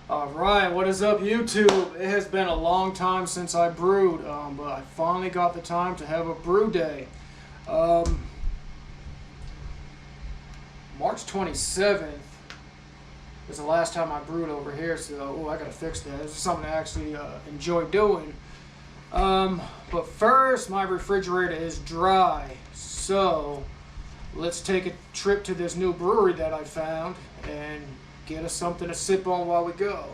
Alright, what is up YouTube? It has been a long time since I brewed, but I finally got the time to have a brew day. March 27th was the last time I brewed over here, so I gotta fix that. This is something I actually enjoy doing. But first, my refrigerator is dry, so let's take a trip to this new brewery that I found and get us something to sip on while we go.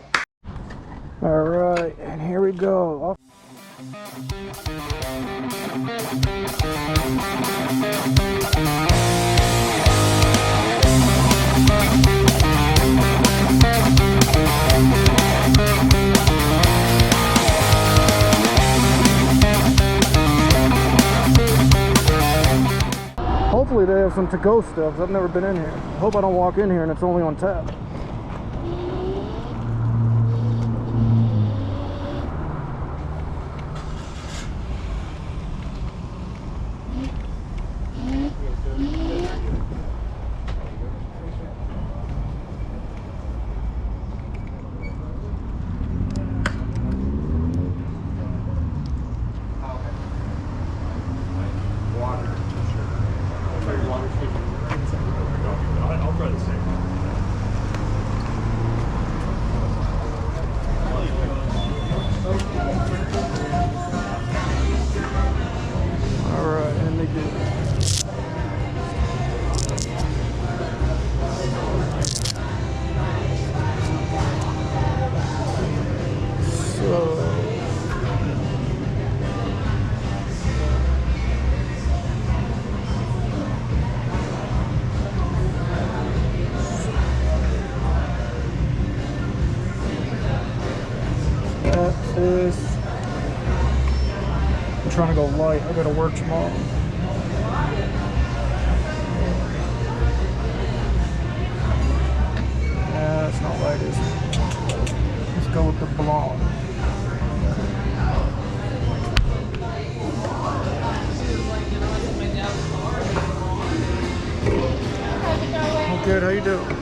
All right, and here we go. Hopefully they have some to-go stuff. I've never been in here. I hope I don't walk in here and it's only on tap. I'll try the same. All right, and they do. I'm trying to go light. I gotta work tomorrow. Nah, it's not light, is it? Let's go with the blonde. Oh, good. How you doing?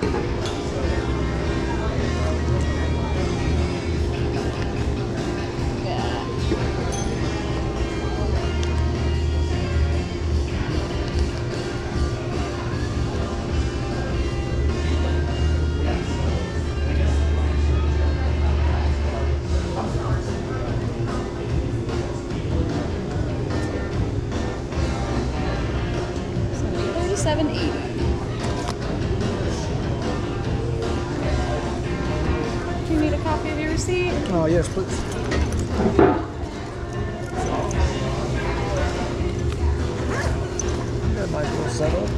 $7.80. Do you need a copy of your receipt? Oh, yes, please. That might be a setup.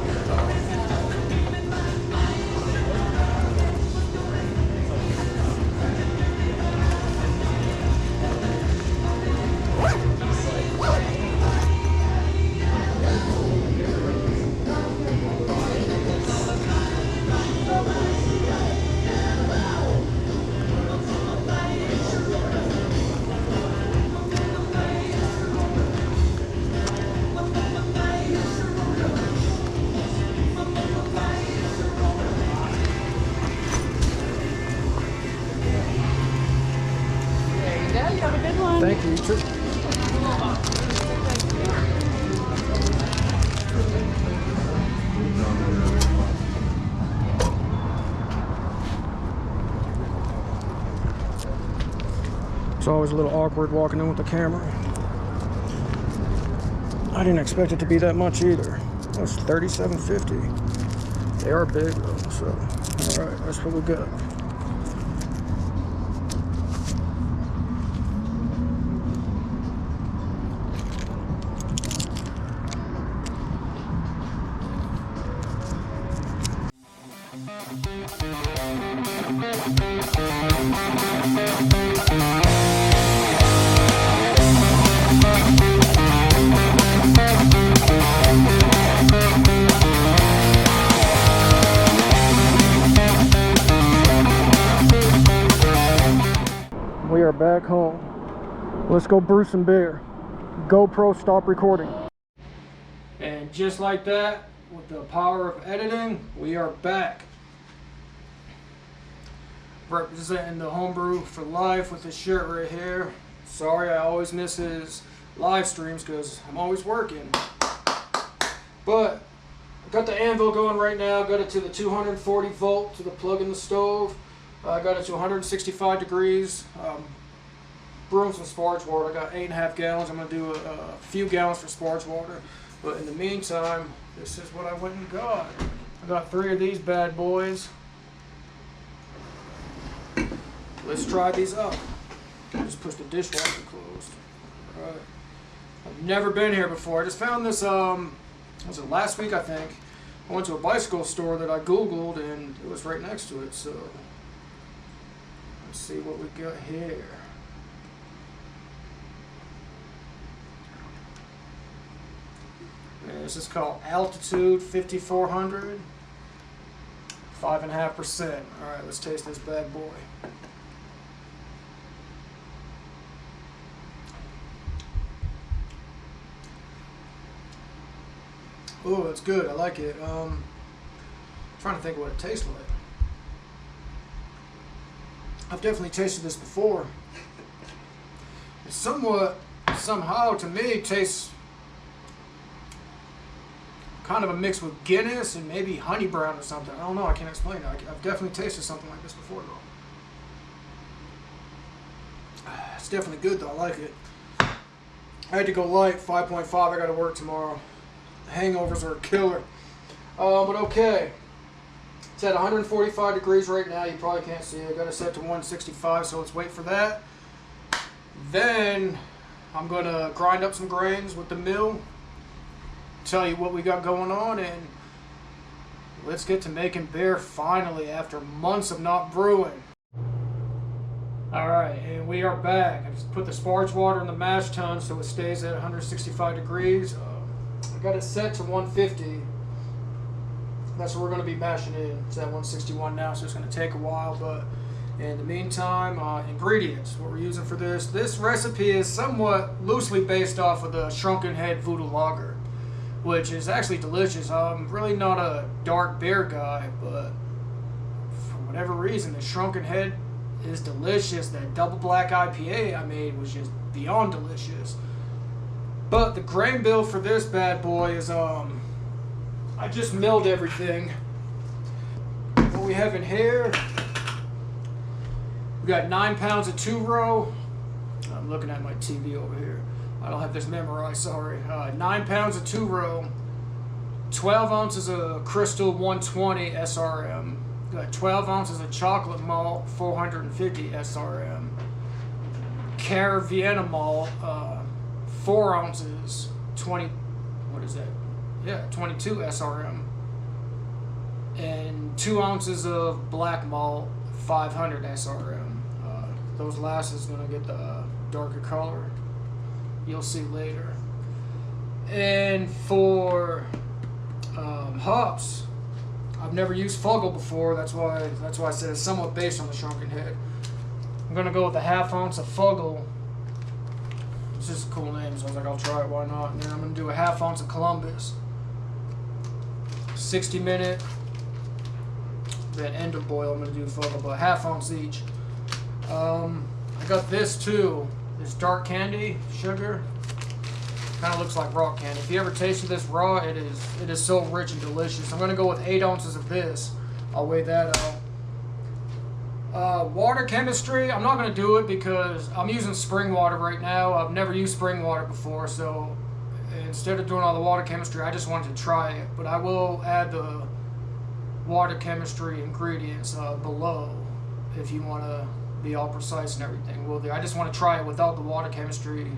Have a good one. Thank you, you too. It's always a little awkward walking in with the camera. I didn't expect it to be that much either. It was $37.50. They are big though, so all right, that's what we got. We are back home. Let's go brew some beer. GoPro, stop recording. And just like that, with the power of editing, we are back. representing the Homebrew for life with this shirt right here. Sorry, I always miss his live streams because I'm always working. But I got the Anvil going right now. Got it to the 240 volt to the plug in the stove. I got it to 165 degrees. Brewing some sparge water. I got 8.5 gallons. I'm going to do a few gallons for sparge water. But in the meantime, this is what I went and got. I got 3 of these bad boys. Let's try these up. Just push the dishwasher closed. Alright. I've never been here before. I just found this, was it last week, I think? I went to a bicycle store that I Googled and it was right next to it. So, let's see what we got here. Yeah, this is called Altitude 5400. 5.5%. Alright, let's taste this bad boy. Oh, it's good. I like it. Trying to think what it tastes like. I've definitely tasted this before. It somehow, to me, tastes kind of a mix with Guinness and maybe honey brown or something. I don't know. I can't explain it. I've definitely tasted something like this before, though. It's definitely good, though. I like it. I had to go light, 5.5. I got to work tomorrow. Hangovers are a killer. But okay. It's at 145 degrees right now. You probably can't see it. I got it set to 165, so let's wait for that. Then I'm going to grind up some grains with the mill. Tell you what we got going on, and let's get to making beer finally after months of not brewing. Alright, and we are back. I just put the sparge water in the mash tun so it stays at 165 degrees. I got it set to 150. That's what we're going to be mashing in. It's at 161 now, so it's going to take a while, but in the meantime, ingredients, what we're using for this. This recipe is somewhat loosely based off of the Shrunken Voodoo Lager, which is actually delicious. I'm really not a dark beer guy, but for whatever reason, the Shrunken Head is delicious. That double black IPA I made was just beyond delicious. But the grain bill for this bad boy is, I just milled everything. What we have in here, we got 9 pounds of 2-row. I'm looking at my TV over here. I don't have this memorized, sorry. 9 pounds of 2-row, 12 ounces of Crystal 120 SRM, got 12 ounces of Chocolate Malt 450 SRM, Caravienne Malt, 4 ounces, 22 SRM, and 2 ounces of Black Malt 500 SRM. Those last is going to get the darker color. You'll see later. And for hops, I've never used Fuggle before. That's why I said it's somewhat based on the Shrunken Head. I'm gonna go with a 1/2 ounce of Fuggle. It's just a cool name, so I was like, I'll try it. Why not? And then I'm gonna do a 1/2 ounce of Columbus. 60-minute. That end of boil, I'm gonna do Fuggle, but 1/2 ounce each. I got this too. This dark candy sugar. Kind of looks like rock candy. If you ever tasted this raw, it is so rich and delicious. I'm going to go with 8 ounces of this. I'll weigh that out. Water chemistry, I'm not going to do it because I'm using spring water right now. I've never used spring water before, so instead of doing all the water chemistry, I just wanted to try it. But I will add the water chemistry ingredients below if you want to be all precise and everything. Well, I just want to try it without the water chemistry,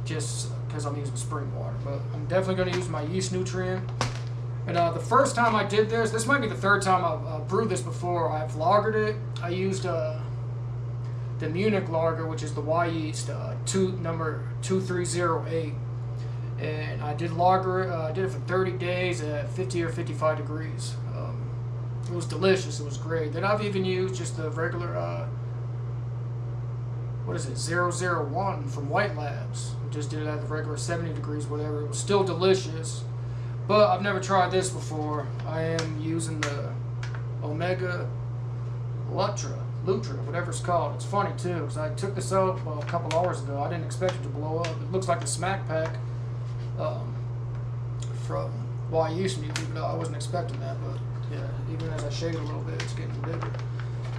just because I'm using spring water. But I'm definitely going to use my yeast nutrient. And the first time I did this might be the 3rd time I've brewed this before. I've lagered it. I used the Munich Lager, which is the Wyeast number 2308, and I did lager it. I did it for 30 days at 50 or 55 degrees. It was delicious. It was great. Then I've even used just the regular. What is it, 001 from Wyeast Labs. Just did it at the regular 70 degrees, whatever. It was still delicious, but I've never tried this before. I am using the Omega Lutra. Lutra, whatever it's called. It's funny too, because I took this out a couple hours ago. I didn't expect it to blow up. It looks like the smack pack from Wyeast, even though I wasn't expecting that. But yeah, even as I shake it a little bit, it's getting bigger.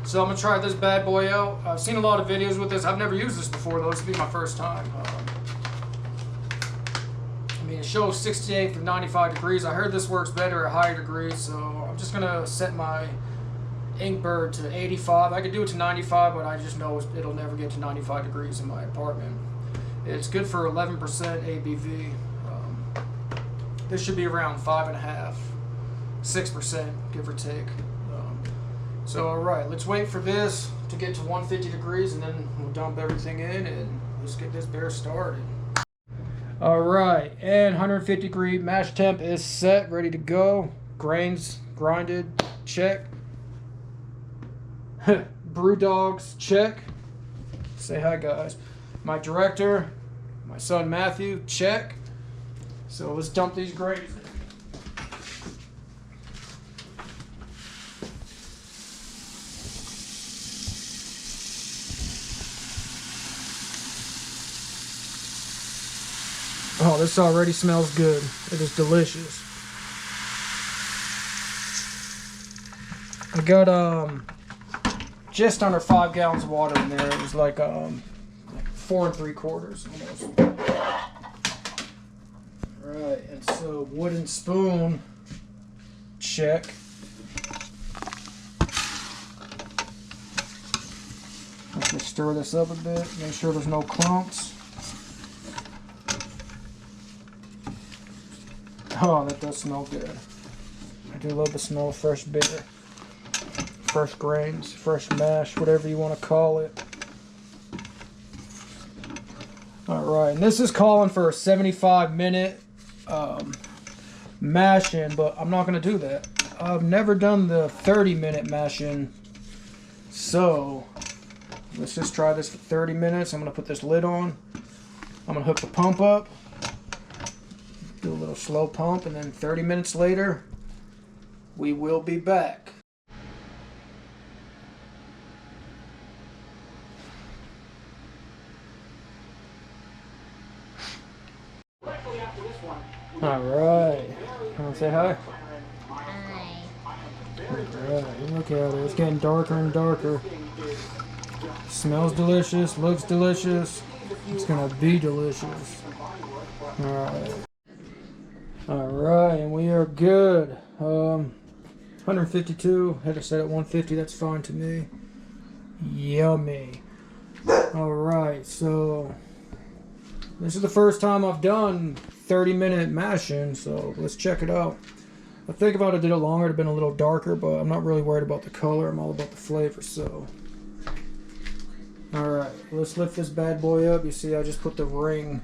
So I'm gonna try this bad boy out. I've seen a lot of videos with this. I've never used this before though. This will be my first time. I mean, it shows 68 to 95 degrees. I heard this works better at higher degrees, so I'm just gonna set my Inkbird to 85. I could do it to 95, but I just know it'll never get to 95 degrees in my apartment. It's good for 11% ABV. This should be around 5.5, 6%, give or take. So alright, let's wait for this to get to 150 degrees and then we'll dump everything in and let's get this bear started. Alright, and 150 degree mash temp is set, ready to go. Grains grinded, check. Brew dogs, check. Say hi, guys. My director, my son Matthew, check. So let's dump these grains in. Oh, this already smells good. It is delicious. I got just under 5 gallons of water in there. It was like 4 3/4 almost. Right, and so wooden spoon, check. Let's just stir this up a bit, make sure there's no clumps. Oh, that does smell good. I do love the smell of fresh beer. Fresh grains, fresh mash, whatever you want to call it. Alright, and this is calling for a 75-minute mash-in, but I'm not going to do that. I've never done the 30-minute mash-in, so let's just try this for 30 minutes. I'm going to put this lid on. I'm going to hook the pump up. Do a little slow pump, and then 30 minutes later, we will be back. Alright. Wanna say hi? Hi. Alright, look at it. It's getting darker and darker. Smells delicious, looks delicious. It's gonna be delicious. Alright. Alright, and we are good. 152. Had to set at 150, that's fine to me. Yummy. Alright, so this is the first time I've done 30-minute mash-in, so let's check it out. I think if I did it longer, it'd have been a little darker, but I'm not really worried about the color. I'm all about the flavor, so. Alright, let's lift this bad boy up. You see, I just put the ring.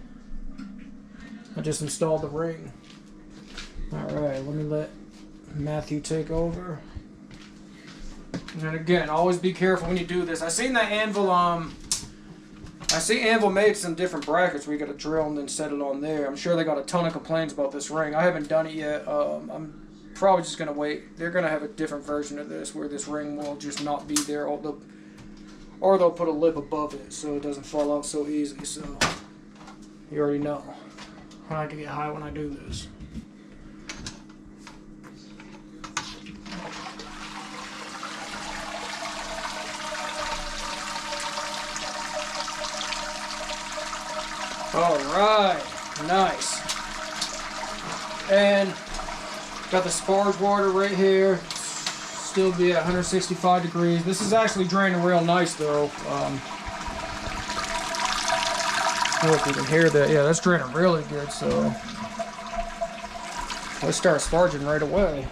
I just installed the ring. Alright, let me let Matthew take over. And again, always be careful when you do this. I seen that Anvil, I see Anvil made some different brackets where you got to drill and then set it on there. I'm sure they got a ton of complaints about this ring. I haven't done it yet. I'm probably just going to wait. They're going to have a different version of this where this ring will just not be there, or they'll put a lip above it so it doesn't fall out so easy. So you already know. I like to get high when I do this. Alright, nice. And got the sparge water right here. Still be at 165 degrees. This is actually draining real nice though. I don't know if you can hear that. Yeah, that's draining really good, so let's start sparging right away.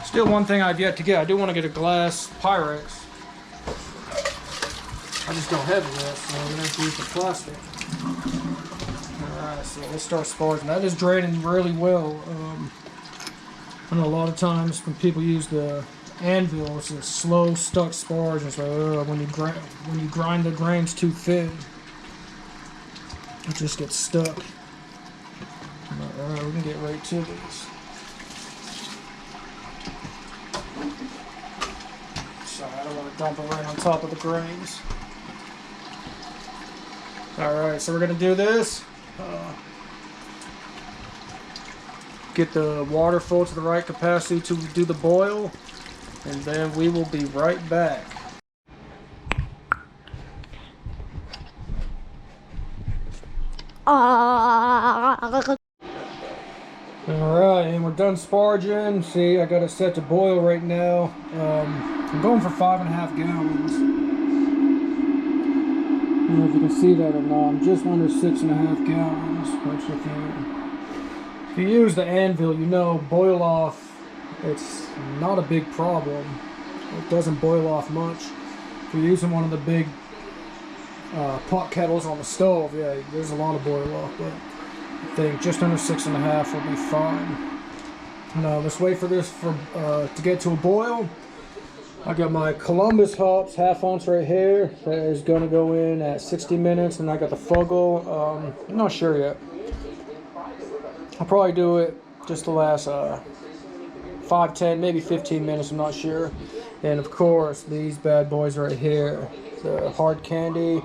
Still one thing I've yet to get. I do want to get a glass Pyrex. I just don't have it yet, so I'm going to have to use the plastic. Alright, so let's start sparging. That is draining really well. I know a lot of times when people use the Anvil, it's a slow, stuck sparge. It's like, when you grind the grains too thin. It just gets stuck. Alright, we can get right to this. Sorry, I don't want to dump it right on top of the grains. Alright, so we're going to do this. Get the water full to the right capacity to do the boil, and then we will be right back. Alright, and we're done sparging. See, I got it set to boil right now. I'm going for 5.5 gallons. I don't know if you can see that or not. I'm just under 6.5 gallons, which if you use the Anvil, you know, boil off, it's not a big problem. It doesn't boil off much. If you're using one of the big pot kettles on the stove, yeah, there's a lot of boil off, but I think just under 6.5 will be fine. Now let's wait for this to get to a boil. I got my Columbus hops, 1/2 ounce right here. That is going to go in at 60 minutes, and I got the Fuggle. I'm not sure yet. I'll probably do it just the last 5, 10, maybe 15 minutes, I'm not sure. And of course, these bad boys right here, the hard candy,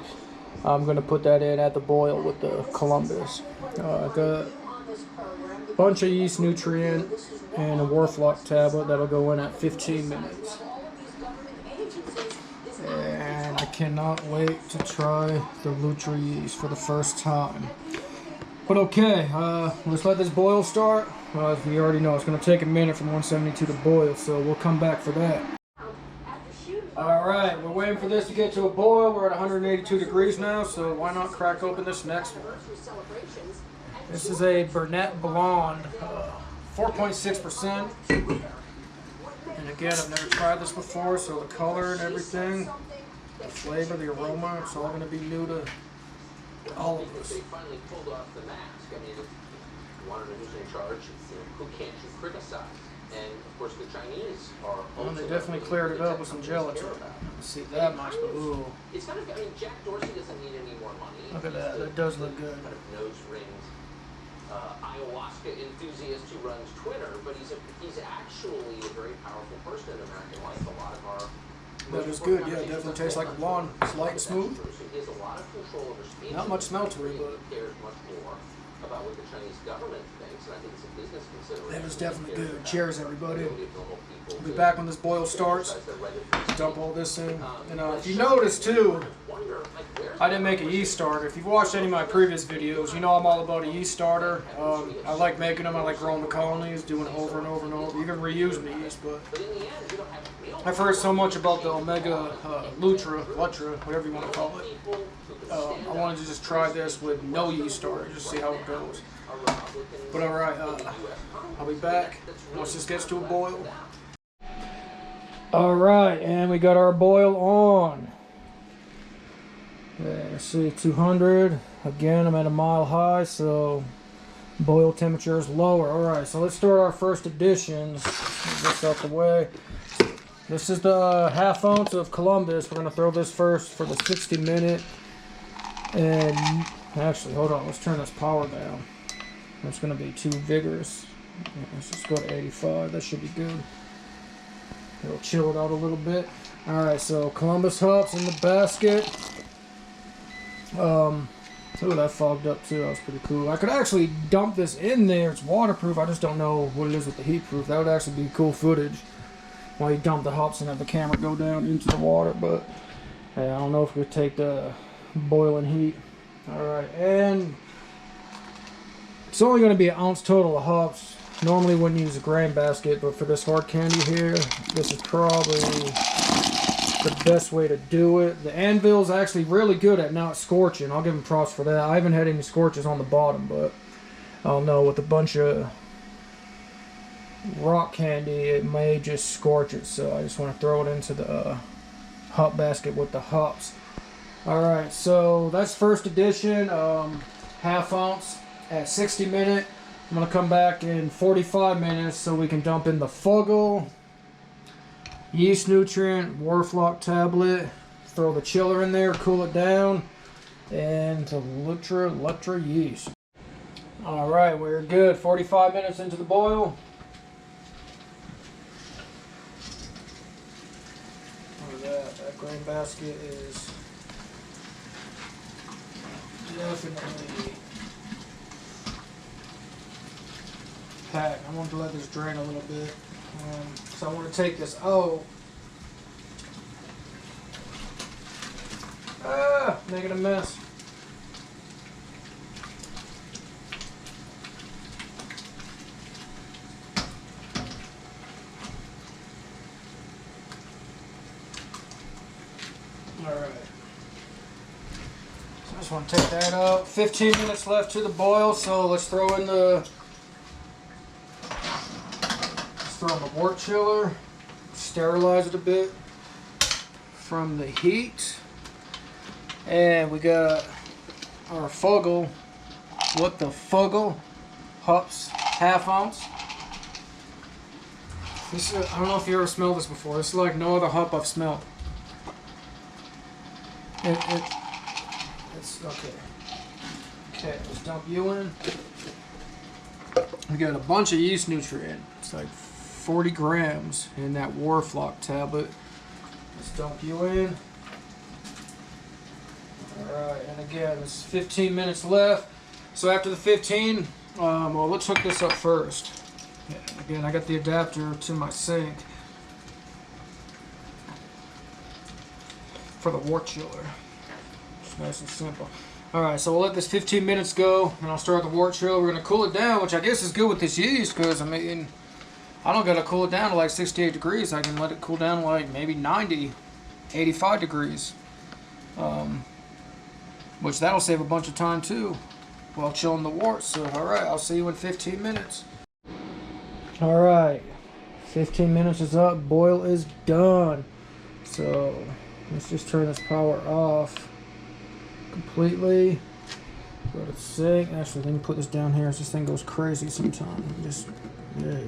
I'm going to put that in at the boil with the Columbus. Got a bunch of yeast nutrient and a Warflock tablet that'll go in at 15 minutes. And I cannot wait to try the Lutra yeast for the first time. But okay, let's let this boil start. As we already know, it's going to take a minute from 172 to boil, so we'll come back for that. Alright, we're waiting for this to get to a boil. We're at 182 degrees now, so why not crack open this next one. This is a Burnett Blonde, 4.6%. And again, I've never tried this before, so the color and everything, the flavor, the aroma, it's all going to be new to all of us. They finally pulled off the mask. I mean, if you wanted to who's in charge, who can't you criticize? And of course, the Chinese are. Well, they definitely cleared it up with some gelatin. See that much, but ooh. It's kind of. I mean, Jack Dorsey doesn't need any more money. Look at that. That does look good. Kind of nose rings, ayahuasca enthusiast who runs Twitter, but he's actually a very powerful person in American life. A lot of our. That is good. Yeah, it definitely tastes like a blonde. It's light and smooth. He has a lot of control over speech. Not much smell to it, but cares much more about what the Chinese government thinks, and I think it's a business consideration. that is definitely good. Cheers, everybody. We'll be back when this boil starts. Dump all this in. And if you notice too, I didn't make a yeast starter. If you've watched any of my previous videos, you know I'm all about a yeast starter. I like making them. I like growing the colonies, doing it over and over and over, even reusing the yeast. But I've heard so much about the Omega Lutra, whatever you want to call it. I wanted to just try this with no yeast starter, just see how it goes. But alright, I'll be back once this gets to a boil. Alright, and we got our boil on. Yeah, let's see, 200. Again, I'm at a mile high, so boil temperature is lower. Alright, so let's start our first additions. Get this out the way. This is the 1/2 ounce of Columbus. We're going to throw this first for the 60 minute. And actually, hold on, let's turn this power down. It's going to be too vigorous. Let's just go to 85. That should be good. It'll chill it out a little bit. Alright, so Columbus hops in the basket. Oh, that fogged up too. That was pretty cool. I could actually dump this in there. It's waterproof. I just don't know what it is with the heat proof. That would actually be cool footage while you dump the hops and have the camera go down into the water. But I don't know if we could take the boiling heat. Alright, and it's only going to be an ounce total of hops. Normally wouldn't use a grain basket, but for this hard candy here, this is probably the best way to do it. The Anvil's actually really good at not scorching. I'll give them props for that. I haven't had any scorches on the bottom, but I don't know, with a bunch of rock candy, it may just scorch it. So I just want to throw it into the hop basket with the hops. Alright, so that's first edition, 1/2 ounce at 60 minute. I'm going to come back in 45 minutes so we can dump in the Fuggle, yeast nutrient, Warflock tablet, throw the chiller in there, cool it down, and the Lutra yeast. All right, we're good. 45 minutes into the boil. Look at that. That grain basket is definitely packed. I want to let this drain a little bit. So I want to take this out. Making a mess. Alright. So I just want to take that out. 15 minutes left to the boil, so let's throw in the wort chiller, sterilize it a bit from the heat. And we got our Fuggle. What the Fuggle? Hops, ½ ounce. This is, I don't know if you ever smelled this before. This is like no other hop I've smelled. It's okay. Okay, let's dump you in. We got a bunch of yeast nutrient. It's like 40 grams in that Warflock tablet. Let's dump you in. Alright, and again, it's 15 minutes left. So after the 15, well, let's hook this up first. Yeah, again, I got the adapter to my sink for the wort chiller. It's nice and simple. Alright, so we'll let this 15 minutes go, and I'll start the wort chiller. We're going to cool it down, which I guess is good with this yeast, because, I mean, I don't got to cool it down to like 68 degrees. I can let it cool down to like maybe 90, 85 degrees. Which that'll save a bunch of time too while chilling the wort. So, alright, I'll see you in 15 minutes. Alright, 15 minutes is up. Boil is done. So, let's just turn this power off completely. Go to the sink. Actually, let me put this down here. This thing goes crazy sometimes. Just, yeah.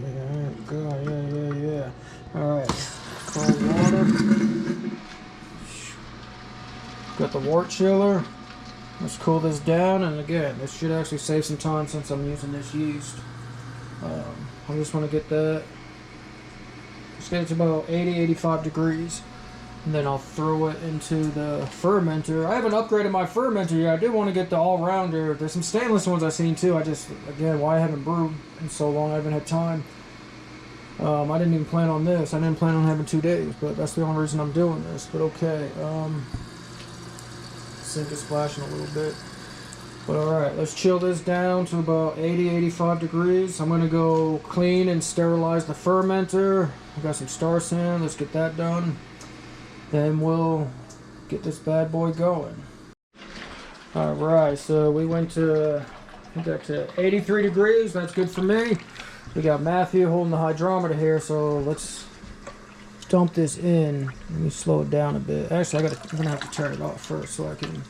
Alright, cold water. Got the wort chiller. Let's cool this down, and again, this should actually save some time since I'm using this yeast. I just want to get that. Let's get it to about 80-85 degrees, and then I'll throw it into the fermenter. I haven't upgraded my fermenter yet. I did want to get the all-rounder. There's some stainless ones I've seen too. Again, why I haven't brewed in so long, I haven't had time. I didn't even plan on this. I didn't plan on having 2 days, but that's the only reason I'm doing this. But okay. Sink is splashing a little bit. But alright, let's chill this down to about 80-85 degrees. I'm going to go clean and sterilize the fermenter. I got some star sand. Let's get that done. Then we'll get this bad boy going. Alright, so we got to 83 degrees. That's good for me. We got Matthew holding the hydrometer here, so let's dump this in. Let me slow it down a bit. Actually, I'm gonna have to turn it off first so I can.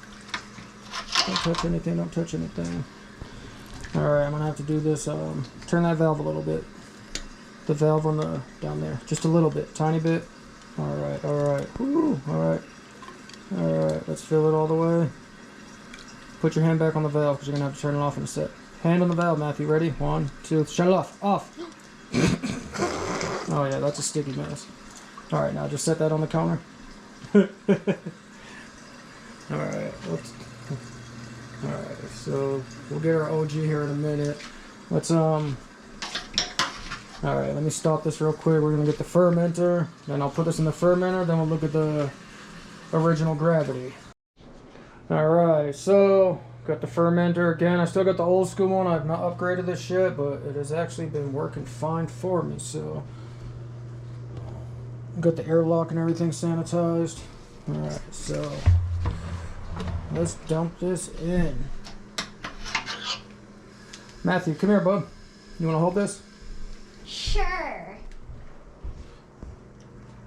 Don't touch anything. Don't touch anything. All right, I'm gonna have to do this. Turn that valve a little bit. The valve on the down there, just a little bit, tiny bit. All right, all right. Woo, all right, all right. Let's fill it all the way. Put your hand back on the valve because you're gonna have to turn it off in a sec. Hand on the valve, Matthew. Ready? 1, 2. Shut it off. Off. Oh yeah, that's a sticky mess. Alright, now just set that on the counter. Alright, alright, so we'll get our OG here in a minute. Let's alright, let me stop this real quick. We're gonna get the fermenter, then I'll put this in the fermenter, then we'll look at the original gravity. Alright, so got the fermenter again. I still got the old school one. I've not upgraded this yet, but it has actually been working fine for me, so got the airlock and everything sanitized. Alright, so let's dump this in. Matthew, come here, bub. You want to hold this? Sure.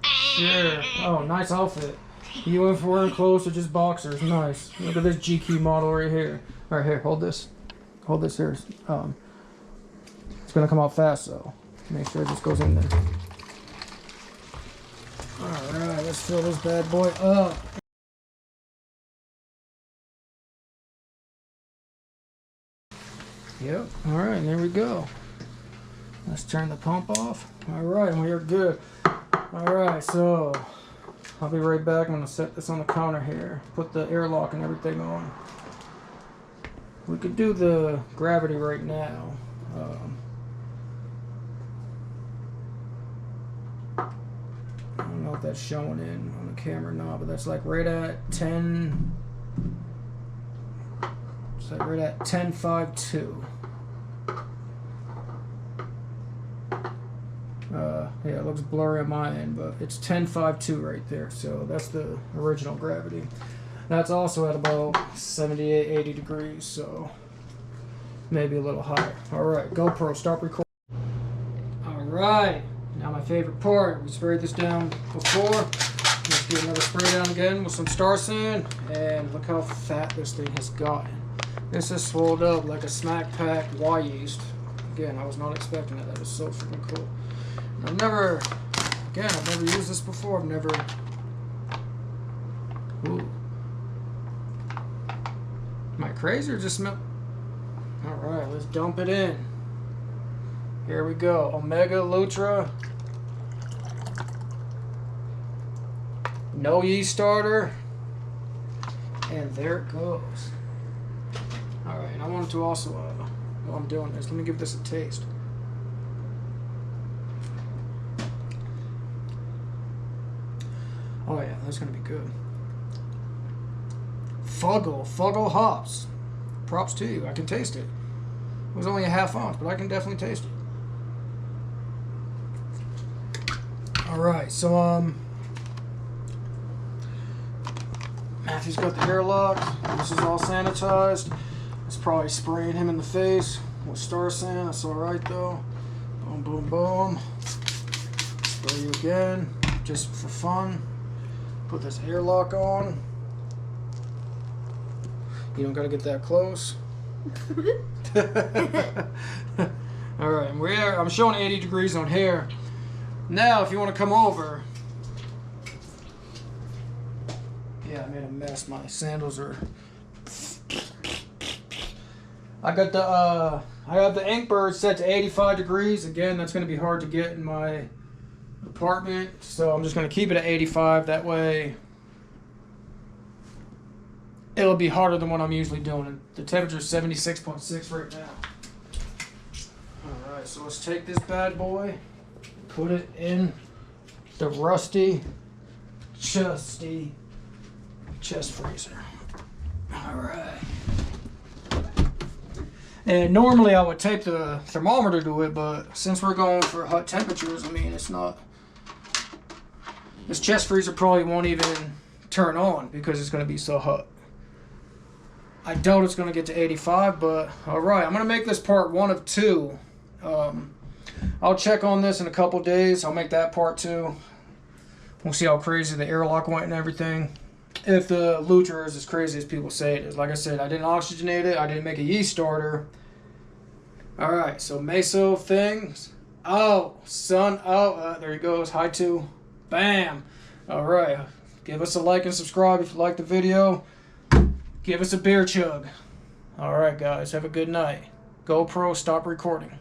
Sure. Oh, nice outfit. You went for wearing clothes or just boxers. Nice. Look at this GQ model right here. Alright, here, hold this. Hold this here. It's going to come out fast, so make sure it just goes in there. Alright, let's fill this bad boy up. Yep. All right, there we go. Let's turn the pump off. All right, and we are good. All right, so I'll be right back. I'm gonna set this on the counter here. Put the airlock and everything on. We could do the gravity right now. I don't know if that's showing in on the camera now, but that's like right at 10. It's like right at 10.52. Yeah, it looks blurry on my end, but it's 10.52 right there. So that's the original gravity. That's also at about 78, 80 degrees, so maybe a little higher. All right, GoPro, stop recording. All right, now my favorite part. We sprayed this down before. Let's do another spray down again with some Star Sand, and look how fat this thing has gotten. This has swelled up like a smack pack Wyeast. Again, I was not expecting it. That is so freaking cool. I've never used this before. I've never. Ooh. Am I crazy or just smell? Alright, let's dump it in. Here we go. Omega Lutra. No yeast starter. And there it goes. Alright, and I wanted to also, while I'm doing this, let me give this a taste. Oh yeah, that's going to be good. Fuggle hops. Props to you. I can taste it. It was only a ½ ounce, but I can definitely taste it. Alright, so Matthew's got the airlock. This is all sanitized. It's probably spraying him in the face with Star Sand. That's alright though. Boom, boom, boom. Spray you again, just for fun. Put this airlock on. You don't gotta get that close. Alright, I'm showing 80 degrees on here. Now, if you want to come over. Yeah, I made a mess. My sandals are. I got the Inkbird set to 85 degrees. Again, that's gonna be hard to get in my apartment, so I'm just gonna keep it at 85. That way it'll be harder than what I'm usually doing. The temperature is 76.6 right now. Alright, so let's take this bad boy, put it in the rusty, chesty chest freezer. Alright. And normally I would tape the thermometer to it, but since we're going for hot temperatures, I mean, it's not. This chest freezer probably won't even turn on because it's going to be so hot. I doubt it's going to get to 85, but alright, I'm going to make this part 1 of 2. I'll check on this in a couple days. I'll make that part 2. We'll see how crazy the airlock went and everything. If the Lutra is as crazy as people say it is. Like I said, I didn't oxygenate it. I didn't make a yeast starter. Alright, so meso things. Oh, sun. Oh, there he goes. High 2. Bam. Alright. Give us a like and subscribe if you like the video. Give us a beer chug. Alright, guys. Have a good night. GoPro, stop recording.